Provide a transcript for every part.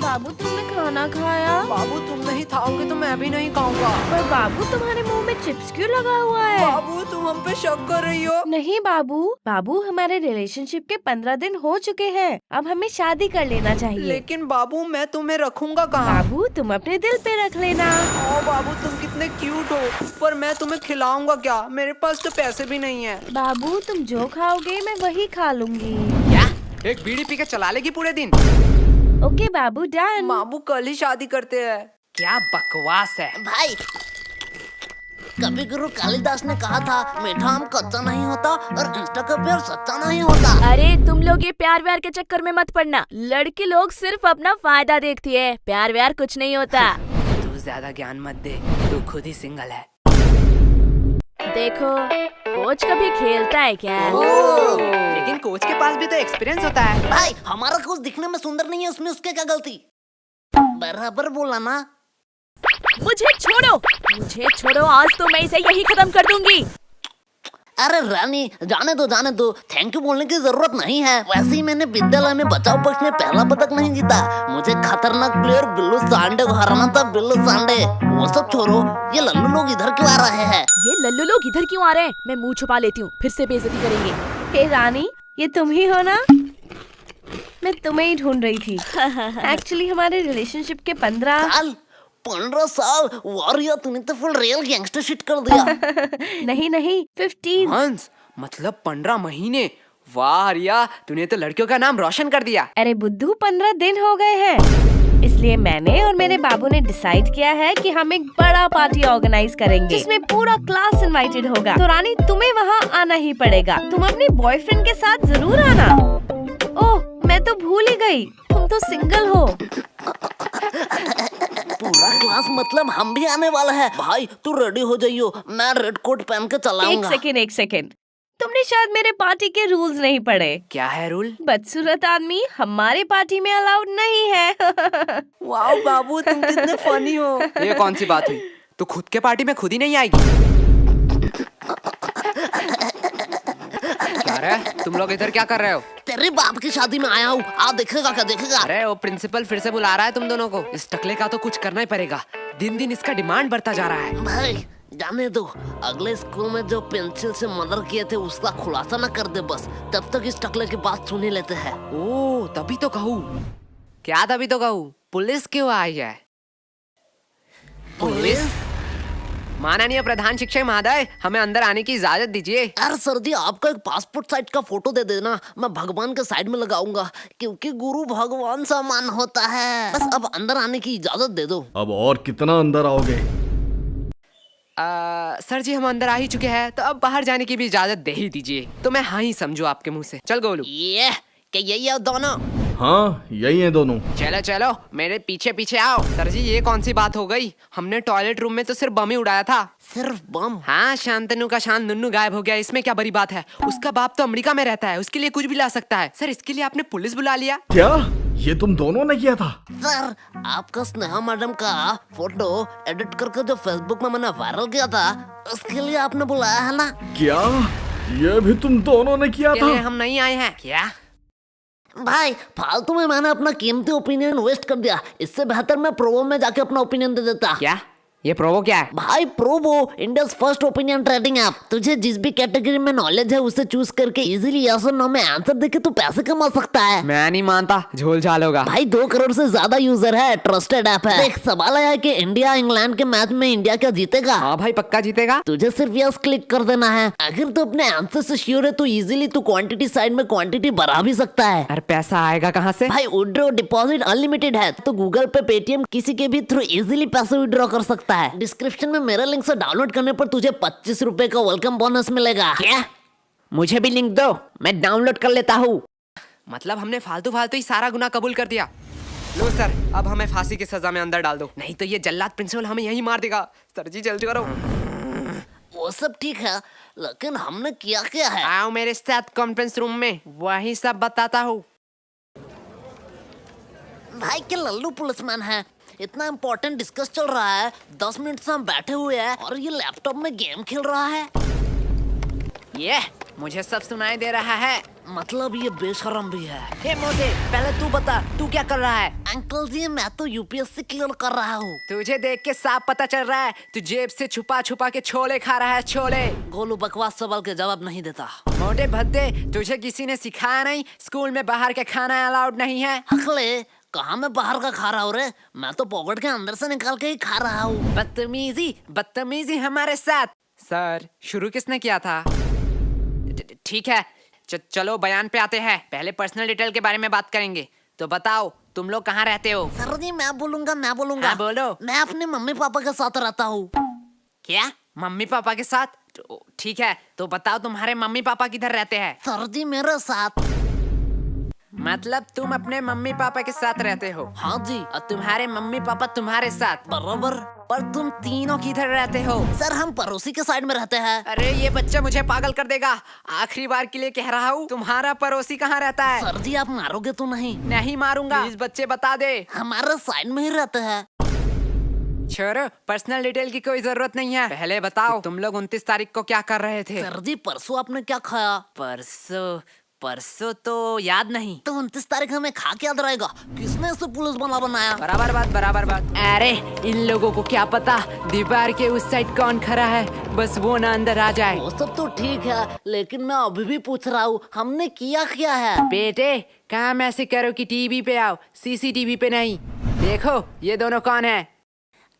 बाबू तुमने खाना खाया? बाबू तुम नहीं खाओगे तो मैं भी नहीं खाऊंगा। पर बाबू तुम्हारे मुंह में चिप्स क्यों लगा हुआ है? बाबू तुम हम पे शक कर रही हो? नहीं बाबू, बाबू हमारे रिलेशनशिप के 15 दिन हो चुके हैं। अब हमें शादी कर लेना चाहिए। लेकिन बाबू मैं तुम्हें रखूंगा कहाँ? बाबू तुम अपने दिल पे रख लेना। ओ बाबू तुम कितने क्यूट हो, पर मैं तुम्हें खिलाऊंगा क्या? मेरे पास तो पैसे भी नहीं है। बाबू तुम जो खाओगे मैं वही खा लूंगी। क्या? एक बीड़ी पी के चला लेगी पूरे दिन? ओके बाबू डन। बाबू कल ही शादी करते हैं। क्या बकवास है भाई, कवि गुरु कालिदास ने कहा था मीठा आम कच्चा नहीं होता और इंस्टा का प्यार सच्चा नहीं होता। अरे तुम लोग ये प्यार व्यार के चक्कर में मत पड़ना। लड़के लोग सिर्फ अपना फायदा देखती है, प्यार व्यार कुछ नहीं होता। तू ज्यादा ज्ञान मत दे, तू खुद ही सिंगल है। देखो कोच कभी खेलता है क्या? लेकिन कोच के पास भी तो एक्सपीरियंस होता है। भाई हमारा कोच दिखने में सुंदर नहीं है, उसमें उसके क्या गलती? बराबर बोला ना। मुझे छोड़ो, आज तो मैं इसे यही खत्म कर दूंगी। अरे रानी जाने दो, थैंक यू बोलने की जरूरत नहीं है। वैसे ही मैंने विद्यालय में बचाव पक्ष में पहला पदक नहीं जीता। मुझे खतरनाक प्लेयर बिल्लू सांडे को हराना था। बिल्लू सांडे वो सब छोड़ो, ये लल्लू लोग इधर क्यों आ रहे हैं? ये लल्लू लोग इधर क्यों आ रहे हैं? मैं मुंह छुपा लेती हूँ, फिर से बेइज्जती करेंगे। हे रानी, ये तुम ही हो ना? मैं तुम्हें ही ढूंढ रही थी। एक्चुअली हमारे रिलेशनशिप के 15 साल वारिया, तूने तो फुल रियल गैंगस्टर शिट कर दिया। नहीं 15। हंस मतलब 15 महीने। वाह रिया, तूने तो लड़कियों का नाम रोशन कर दिया। अरे बुद्धू 15 दिन हो गए हैं, इसलिए मैंने और मेरे बाबू ने डिसाइड किया है कि हम एक बड़ा पार्टी ऑर्गेनाइज करेंगे जिसमें पूरा क्लास इनवाइटेड होगा। तो रानी तुम्हें वहाँ आना ही पड़ेगा। तुम अपने बॉयफ्रेंड के साथ जरूर आना। ओह मैं तो भूल ही गई, तुम तो सिंगल हो। पूरा क्लास मतलब हम भी आने वाला है। भाई तू रेडी हो जाइयो, मैं रेड कोट पहन के चलाऊंगा। एक सेकेंड, तुमने शायद मेरे पार्टी के रूल्स नहीं पढ़े। क्या है रूल? बदसूरत आदमी हमारे पार्टी में अलाउड नहीं है। वाह बाबू तुम कितने फनी हो। ये कौन सी बात हुई? तू खुद के पार्टी में खुद ही नहीं आएगी? क्या रे, तुम लोग इधर क्या कर रहे हो? तेरे बाप की शादी में आया हूँ, आ देखेगा क्या देखेगा। अरे वो प्रिंसिपल फिर से बुला रहा है तुम दोनों को। इस टकले का तो कुछ करना ही पड़ेगा, दिन दिन इसका डिमांड बढ़ता जा रहा है। भाई जाने दो, अगले स्कूल में जो पेंसिल से मर्डर किए थे उसका खुलासा न कर दे बस, तब तक इस टकले की बात सुन ही लेते हैं। ओ तभी तो कहूँ। क्या तभी तो कहूँ? पुलिस क्यों आई है? पुलिस? माननीय प्रधान शिक्षक महोदय, हमें अंदर आने की इजाजत दीजिए। अरे सर जी, आपका एक पासपोर्ट साइज का फोटो दे देना, मैं भगवान के साइड में लगाऊंगा, क्योंकि गुरु भगवान समान होता है। बस अब अंदर आने की इजाजत दे दो। अब और कितना अंदर आओगे? सर जी हम अंदर आ ही चुके हैं, तो अब बाहर जाने की भी इजाजत दे ही दीजिए। तो मैं हाँ ही समझू आपके मुंह से। चल गोलू। ये क्या यही है दोनों? हाँ यही है दोनों। चलो चलो मेरे पीछे पीछे आओ। सर जी ये कौन सी बात हो गई? हमने टॉयलेट रूम में तो सिर्फ बम ही उड़ाया था। सिर्फ बम? हाँ, शांतनु का शान नुन्नू गायब हो गया, इसमें क्या बड़ी बात है? उसका बाप तो अमेरिका में रहता है, उसके लिए कुछ भी ला सकता है। सर इसके लिए आपने पुलिस बुला लिया? क्या ये तुम दोनों ने किया था? सर आपका स्नेहा मैडम का फोटो एडिट करके जो फेसबुक में मैंने वायरल किया था, उसके लिए आपने बुलाया है ना? क्या ये भी तुम दोनों ने किया इसके लिए था? हम नहीं आए हैं क्या? भाई फालतू में मैंने अपना कीमती ओपिनियन वेस्ट कर दिया। इससे बेहतर मैं प्रोवो में जाके अपना ओपिनियन दे देता। क्या? ये प्रोवो क्या है? भाई Probo India first opinion trading app. तुझे जिस भी कैटेगरी में नॉलेज है उसे चूज करके इजीली यस और नो में आंसर देके तू पैसे कमा सकता है। मैं नहीं मानता, झोल झाल होगा। भाई 2 करोड़ से ज्यादा यूजर है, ट्रस्टेड ऐप है। देख सवाल आया कि इंडिया इंग्लैंड के मैच में इंडिया क्या जीतेगा? हाँ भाई पक्का जीतेगा। तुझे सिर्फ यस क्लिक कर देना है। अगर तू अपने आंसर से श्योर है तो इजीली तू क्वांटिटी साइड में क्वांटिटी बढ़ा भी सकता है। अरे पैसा आएगा कहाँ से? भाई विड्रॉ डिपॉजिट अनलिमिटेड है, तो गूगल पे पेटीएम किसी के भी थ्रू इजीली पैसे विड्रॉ कर सकता है। डिस्क्रिप्शन में मेरे लिंक से डाउनलोड करने पर तुझे 25 रुपए का वेलकम बोनस मिलेगा। क्या? मुझे भी लिंक दो, मैं डाउनलोड कर लेता हूँ। मतलब हमने फालतू फालतू ही सारा गुनाह कबूल कर दिया। लो सर, अब हमें फांसी की सजा में अंदर डाल दो, नहीं तो ये जल्लाद प्रिंसिपल हमें यहीं मार देगा। सर जी जल्दी करो। वो सब ठीक है, लेकिन हमने किया क्या है? आओ मेरे साथ कॉन्फ्रेंस रूम में, वही सब बताता हूँ। भाई के लल्लू पुलिसमैन है, इतना इम्पोर्टेंट डिस्कस चल रहा है, 10 मिनट से हम बैठे हुए हैं और ये लैपटॉप में गेम खेल रहा है। ये मुझे सब सुनाई दे रहा है। मतलब ये बेशरम भी है। हे मोटे, पहले तू बता, तू क्या कर रहा है? अंकल जी मैं तो यूपीएससी क्लियर कर रहा हूँ। तुझे देख के साफ पता चल रहा है तू जेब से छुपा छुपा के छोले खा रहा है, छोले। गोलू बकवास सवाल के जवाब नहीं देता। मोटे भद्दे, तुझे किसी ने सिखाया नहीं स्कूल में बाहर के खाना अलाउड नहीं है? हकले कहाँ मैं बाहर का खा रहा हूँ रे, मैं तो पॉकेट के अंदर से निकाल के ही खा रहा हूँ। बदतमीजी बदतमीजी हमारे साथ। सर शुरू किसने किया था? ठीक है, चलो बयान पे आते हैं। पहले पर्सनल डिटेल के बारे में बात करेंगे। तो बताओ तुम लोग कहाँ रहते हो? सर जी मैं बोलूंगा। हाँ, बोलो। मैं अपने मम्मी पापा के साथ रहता हूँ। क्या मम्मी पापा के साथ? ठीक है, तो बताओ तुम्हारे मम्मी पापा किधर रहते हैं? सर जी मेरे साथ। मतलब तुम अपने मम्मी पापा के साथ रहते हो? हाँ जी। और तुम्हारे मम्मी पापा तुम्हारे साथ? बराबर। पर तुम तीनों किधर रहते हो? सर हम पड़ोसी के साइड में रहते हैं। अरे ये बच्चा मुझे पागल कर देगा। आखिरी बार के लिए कह रहा हूँ, तुम्हारा पड़ोसी कहाँ रहता है? सर जी आप मारोगे तो नहीं? नहीं मारूंगा। प्लीज बच्चे बता दे। हमारे साइड में ही रहते हैं। छोड़ो, पर्सनल डिटेल की कोई जरूरत नहीं है। पहले बताओ तुम लोग 29 तारीख को क्या कर रहे थे? सर जी परसों आपने क्या खाया? परसों तो याद नहीं। तो 29 तारीख हमें खा के याद रहेगा। किसने इसे पुलिस बना बनाया? बराबर बात। अरे इन लोगों को क्या पता दीवार के उस साइड कौन खड़ा है, बस वो ना अंदर आ जाए। वो सब तो ठीक है, लेकिन मैं अभी भी पूछ रहा हूँ हमने किया है? बेटे काम ऐसे करो कि टीवी पे आओ, सीसीटीवी पे नहीं। देखो ये दोनों कौन है?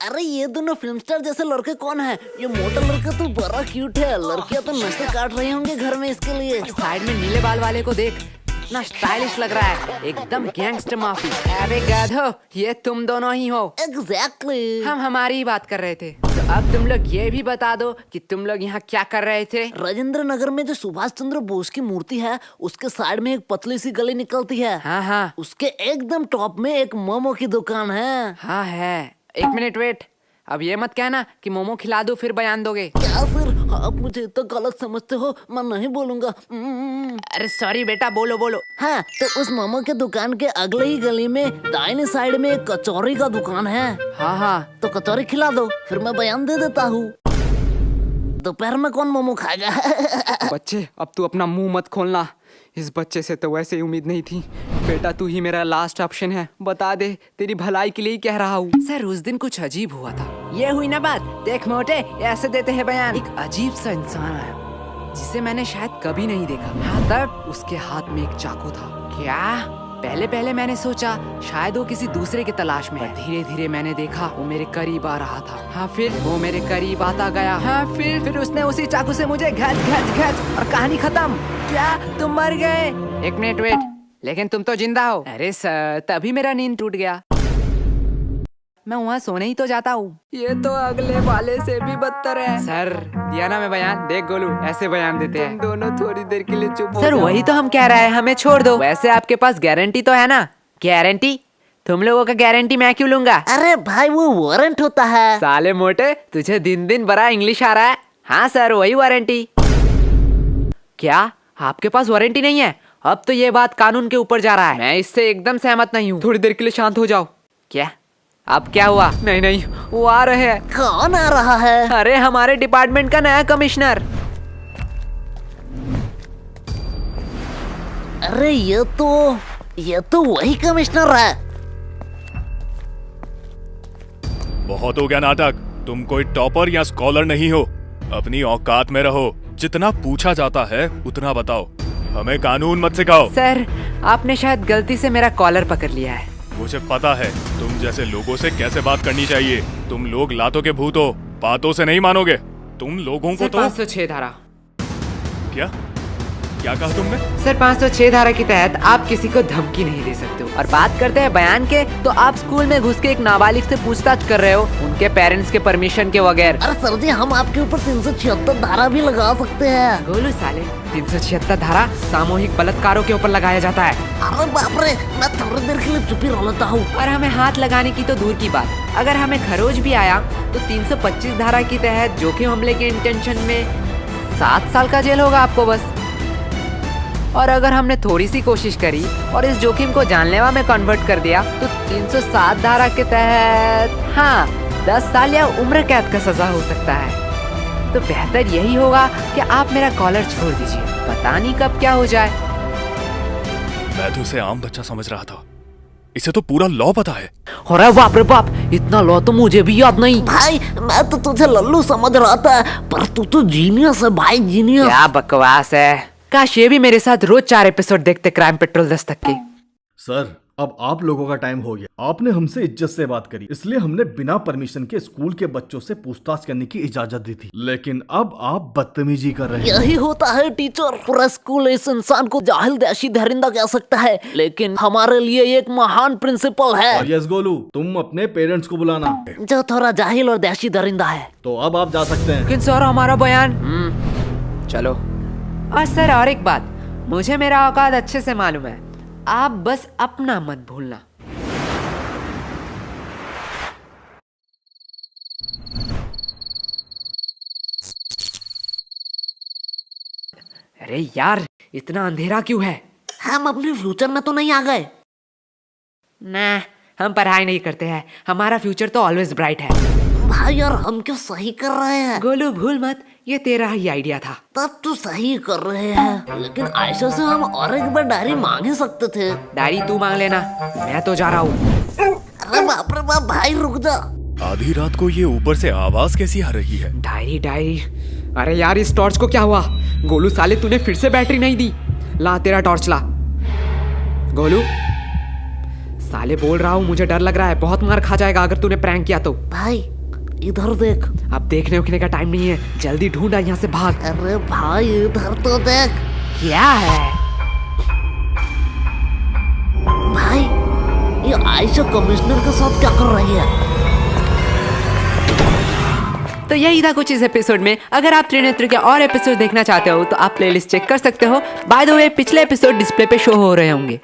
अरे ये दोनों फिल्म स्टार जैसे लड़के कौन है? ये मोटा लड़का तो बड़ा क्यूट है। लड़कियां तो नशे काट रही होंगे घर में इसके लिए। साइड में नीले बाल वाले को देख, इतना स्टाइलिश लग रहा है, एकदम गैंगस्टर माफी। अरे गधो, ये तुम दोनों ही हो। एग्जैक्टली। हम हमारी ही बात कर रहे थे। तो अब तुम लोग ये भी बता दो कि तुम लोग यहाँ क्या कर रहे थे? राजेंद्र नगर में जो सुभाष चंद्र बोस की मूर्ति है उसके साइड में एक पतली सी गली निकलती है। हाँ उसके एकदम टॉप में एक मोमो की दुकान है। हाँ है। एक मिनट वेट, अब ये मत कहना कि मोमो खिला दो फिर बयान दोगे। क्या फिर आप मुझे इतना गलत समझते हो? मैं नहीं बोलूंगा। अरे सॉरी बेटा, बोलो। हाँ तो उस मोमो के दुकान के अगले ही गली में दाहिने साइड में एक कचौरी का दुकान है। हाँ तो कचौरी खिला दो फिर मैं बयान दे देता हूँ। दोपहर में कौन मोमो खाएगा? बच्चे अब तू अपना मुंह मत खोलना। इस बच्चे से तो वैसे ही उम्मीद नहीं थी। बेटा तू ही मेरा लास्ट ऑप्शन है, बता दे, तेरी भलाई के लिए ही कह रहा हूँ। सर उस दिन कुछ अजीब हुआ था। ये हुई ना बात। देख मोटे, ऐसे देते हैं बयान। एक अजीब सा इंसान आया जिसे मैंने शायद कभी नहीं देखा। हाँ तब उसके हाथ में एक चाकू था। क्या? पहले मैंने सोचा शायद वो किसी दूसरे की तलाश में है। धीरे धीरे मैंने देखा वो मेरे करीब आ रहा था। हाँ फिर वो मेरे करीब आता गया। हाँ फिर उसने उसी चाकू से मुझे घच और कहानी खत्म। क्या तुम मर गए? एक मिनट वेट, लेकिन तुम तो जिंदा हो। अरे सर तभी मेरा नींद टूट गया। मैं वहाँ सोने ही तो जाता हूँ। ये तो अगले वाले से भी बदतर है। सर दिया ना मैं बयान। देख गोलू, ऐसे बयान देते हैं। दोनों थोड़ी देर के लिए चुप हो। सर वही तो हम कह रहे हैं, हमें छोड़ दो। वैसे आपके पास गारंटी तो है ना? गारंटी? तुम लोगों का गारंटी मैं क्यों लूंगा? अरे भाई वो वारंट होता है। साले मोटे, तुझे दिन बड़ा इंग्लिश आ रहा है। हाँ सर वही वारंटी। क्या आपके पास वारंटी नहीं है? अब तो ये बात कानून के ऊपर जा रहा है। मैं इससे एकदम सहमत नहीं हूँ। थोड़ी देर के लिए शांत हो जाओ। क्या अब क्या हुआ? नहीं वो आ रहे हैं। कौन आ रहा है? अरे हमारे डिपार्टमेंट का नया कमिश्नर। अरे ये तो वही कमिश्नर है। बहुत हो गया नाटक। तुम कोई टॉपर या स्कॉलर नहीं हो, अपनी औकात में रहो। जितना पूछा जाता है उतना बताओ, हमें कानून मत सिखाओ। सर आपने शायद गलती से मेरा कॉलर पकड़ लिया है। मुझे पता है तुम जैसे लोगों से कैसे बात करनी चाहिए। तुम लोग लातों के भूत हो, बातों से नहीं मानोगे। तुम लोगों को तो 506 धारा। क्या कहा तुमने? सर 506 धारा के तहत आप किसी को धमकी नहीं दे सकते हो। और बात करते हैं बयान के, तो आप स्कूल में घुस के एक नाबालिग से पूछताछ कर रहे हो, उनके पेरेंट्स के परमिशन के बगैर। अरे सर जी हम आपके ऊपर 376 धारा भी लगा सकते हैं। गोलू साले, 376 धारा सामूहिक बलात्कारों के ऊपर लगाया जाता है। अरे बाप रे, मैं थोड़ी देर के लिए चुप ही रह लेता हूँ। और हमें हाथ लगाने की तो दूर की बात, अगर हमें खरोच भी आया तो 325 धारा के तहत जोखिम हमले के इंटेंशन में 7 साल का जेल होगा आपको बस। और अगर हमने थोड़ी सी कोशिश करी और इस जोखिम को जानलेवा में कन्वर्ट कर दिया तो 307 धारा के तहत 10 साल या उम्र कैद का सजा हो सकता है। तो बेहतर यही होगा कि आप मेरा कॉलर छोड़ दीजिए, पता नहीं कब क्या हो जाए। मैं तो उसे आम बच्चा समझ रहा था, इसे तो पूरा लॉ पता है। अरे बाप रे बाप, इतना लॉ तो मुझे भी याद नहीं। भाई मैं तो तुझे लल्लू समझ रहा था, पर तू तो जीनियस है भाई, जीनियस। क्या बकवास है, काश ये भी मेरे साथ रोज 4 एपिसोड देखते क्राइम पेट्रोल दस्तक के। सर अब आप लोगों का टाइम हो गया। आपने हमसे इज्जत से बात करी, इसलिए हमने बिना परमिशन के स्कूल के बच्चों से पूछताछ करने की इजाजत दी थी, लेकिन अब आप बदतमीजी कर रहे हैं। यही होता है टीचर, पूरा स्कूल इस इंसान को जाहिल देशी दरिंदा कह सकता है, लेकिन हमारे लिए एक महान प्रिंसिपल है और यस गोलू, तुम अपने पेरेंट्स को बुलाना। जो थोड़ा जाहिल और देशी दरिंदा है। तो अब आप जा सकते हैं। लेकिन सर हमारा बयान। चलो। और सर और एक बात, मुझे मेरा औकात अच्छे से मालूम है, आप बस अपना मत भूलना। अरे यार, इतना अंधेरा क्यों है? हम अपने फ्यूचर में तो नहीं आ गए? ना, हम पढ़ाई नहीं करते हैं, हमारा फ्यूचर तो ऑलवेज ब्राइट है। भाई यार हम क्यों सही कर रहे हैं? गोलू भूल मत, ये तेरा ही आइडिया था। तब तो सही कर रहे हैं, लेकिन आयशा से हम और एक बार डायरी मांग ही सकते थे। डायरी तू मांग लेना, मैं तो जा रहा हूँ। अरे बाप रे बाप भाई रुक जा। आधी रात को ये ऊपर से आवाज कैसी आ रही है? डायरी डायरी, अरे यार इस टॉर्च को क्या हुआ? गोलू साले तूने फिर से बैटरी नहीं दी। ला तेरा टॉर्च ला। गोलू साले बोल रहा हूँ, मुझे डर लग रहा है, बहुत मार खा जाएगा अगर तूने प्रैंक किया तो। भाई इधर देख। अब देखने उखने का टाइम नहीं है, जल्दी ढूंढा, यहाँ से भाग। अरे भाई इधर तो देख। क्या है? भाई ये आयशा कमिश्नर के साथ क्या कर रही है? तो यही था कुछ इस एपिसोड में। अगर आप त्रिनेत्र के और एपिसोड देखना चाहते हो तो आप प्लेलिस्ट चेक कर सकते हो। बाय द वे पिछले एपिसोड डिस्प्ले पे शो हो रहे होंगे।